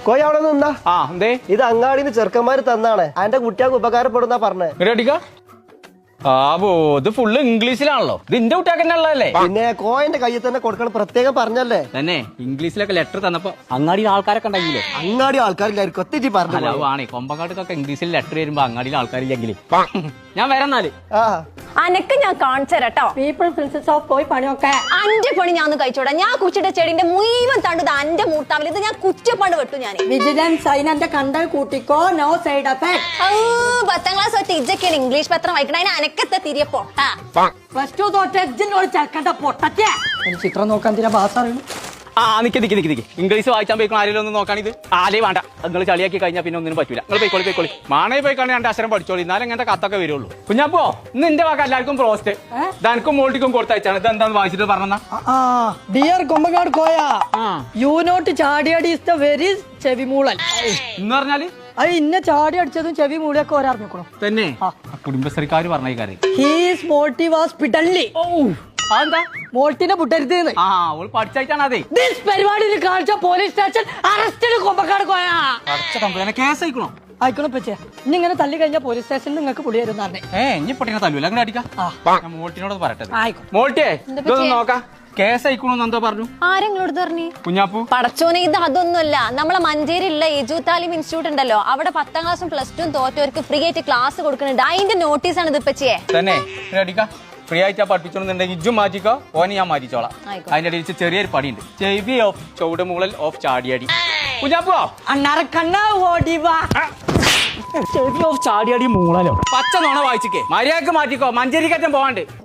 കോയ അവിടെ നിന്നാ. ആ എന്തേ ഇത് അങ്ങാടിന്ന് ചെറുക്കന്മാര് തന്നാണ്, അതിന്റെ കുട്ടികൾക്ക് ഉപകാരപ്പെടുന്ന പറഞ്ഞേ. അടിക്ക ആവോ ഇത് ഫുള്ള് ഇംഗ്ലീഷിലാണല്ലോ. ഇത് ഇന്റെ കുട്ടിയാക്ക് തന്നെ ഉള്ളതല്ലേ. പിന്നെ കോയന്റെ കയ്യിൽ തന്നെ കൊടുക്കണം പ്രത്യേകം പറഞ്ഞല്ലേ. തന്നെ ഇംഗ്ലീഷിലൊക്കെ ലെറ്റർ തന്നപ്പോ അങ്ങാടിയിൽ ആൾക്കാരൊക്കെ ഉണ്ടെങ്കിലേ. അങ്ങാടി ആൾക്കാരില്ലായിരിക്കും ഒത്തിരി പറഞ്ഞു. അല്ല ആണേ കൊമ്പങ്കാട്ടൊക്കെ ഇംഗ്ലീഷിൽ ലെറ്റർ വരുമ്പോ അങ്ങാടിയിൽ ആൾക്കാരില്ലെങ്കിലേ. ഞാൻ വരാന്നാല് അനക്ക് ഞാൻ കാണിച്ചു തരാട്ടോ. പീപ്പിൾ പ്രിൻസസ് ഓഫ് പോയി പണിയൊക്കെ അന്റെ പണി ഞാൻ കഴിച്ചോടാ. ഞാൻ കുച്ചിട്ട ചെടിന്റെ മുഴുവൻ തണ്ടത് അന്റെ മൂർത്താവിൽ. ഇത് ഞാൻ കുറ്റപ്പാട് വെട്ടു. ഞാൻ വിജിലൻസ് അതിനെ കണ്ടൽ കൂട്ടിക്കോ, നോ സൈഡ് എഫക്ട്. 10ാം ക്ലാസ് തൊട്ട് ഇജ്ജൊക്കെയാണ് ഇംഗ്ലീഷ് പത്രം വായിക്കണ. അതിന് അനക്കത്തെ തിരിയപ്പോ +2 തൊട്ട് എജ്ജിനോട് ചേർക്കണ്ട പൊട്ടറ്റേ. ചിത്രം നോക്കാൻ തീരെ ബാസറിയും. ആ നിക്ക് ഇംഗ്ലീഷ് വായിച്ചാൻ പോയിക്കോ. ആരെങ്കിലും ഒന്ന് നോക്കാണിത് ആലേ വേണ്ട. നിങ്ങൾ ചളിയാക്കി കഴിഞ്ഞാൽ പിന്നെ ഒന്നിനും പറ്റൂല. നിങ്ങൾ പോയിക്കോളി മാണേ പോയിക്കാണ് 2 അക്ഷരം പഠിച്ചോളി. എന്നാലും ഇങ്ങനത്തെ കത്തൊക്കെ വരുള്ളൂ. കുഞ്ഞപ്പോ ഇന്ന് എന്റെ വാക്ക് എല്ലാവർക്കും പ്രോസ്റ്റ് ദനക്കും മോൾട്ടിക്കും കൊടുത്തയച്ചാണ്. ഇത് എന്താന്ന് വായിച്ചിട്ട് പറഞ്ഞ. Dear Kombangad Koya, you not ചാടിയടി ഇസ് ദ വെരി ചെവിമൂളൻ എന്ന് പറഞ്ഞാല് അത് ഇന്ന ചാടി അടിച്ചതും ചെവി മൂളിയൊക്കെ ഒരറിഞ്ഞോക്കണം തന്നെ. കുടുംബശ്രീക്കാര് പറഞ്ഞ കാര്യം. ഹീസ് മോൾട്ടി വാസ് പിടല്ലി. അതെന്താ മോൾട്ടിനെ പുട്ടരുത്. ആ ഓള് പഠിച്ചായിട്ടാണ്. അതെ ദിസ് പരിപാടിയിൽ കാണിച്ച police station arrest Kombakkad Koya. Case അയക്കണോ? ആയിക്കോളെ പച്ചേ. ഇനി ഇങ്ങനെ തല്ലി കഴിഞ്ഞാൽ പോലീസ് സ്റ്റേഷനിൽ നിങ്ങൾക്ക് പുളി വരുന്നേ. ഇനി പൊട്ടിനെ തല്ലൂല. അങ്ങനെ അടിക്കാം. ഞാൻ മോൾട്ടിനോട് പറയട്ടെ. ആയിക്കോട്ടെ മോൾട്ടിയെ ഇതൊന്ന് നോക്കാം. കേസ് അയക്കണോന്ന് എന്താ പറഞ്ഞു? ആരെങ്ങളോട് പറഞ്ഞു? കുഞ്ഞാപ്പു പടച്ചോനെ ഇത് അതൊന്നുമല്ല. നമ്മളെ മഞ്ചേരിയിലുള്ള എജു താലിം ഇൻസ്റ്റിറ്റ്യൂട്ട് ഉണ്ടല്ലോ, അവിടെ 10ാം ക്ലാസ്സും +2 തോറ്റവർക്ക് ഫ്രീ ആയിട്ട് ക്ലാസ് കൊടുക്കുന്നുണ്ട്. അതിന്റെ നോട്ടീസാണ് ഇത് പച്ചേ. തന്നെ അടിക്കാം. ഫ്രീ ആയിട്ട് പഠിപ്പിച്ചോണ്ടെങ്കിൽ ഇജ്ജും മാറ്റിക്കോ, ഓനെ ഞാൻ മാറ്റിച്ചോളാം. അതിന്റെ ഇടയിൽ ചെറിയൊരു പടിയുണ്ട്. ചെവി ഓഫ് ചുവടുമൂളൽ ഓഫ് ചാടിയടി. കുഞ്ഞാപ്പോ ചെവി ഓഫ് ചാടിയടി മൂളലോ. പച്ച നോണ വായിച്ചിക്കേ. മര്യാദക്ക് മാറ്റിക്കോ. മഞ്ചേരിക്കറ്റം പോവാണ്ട്.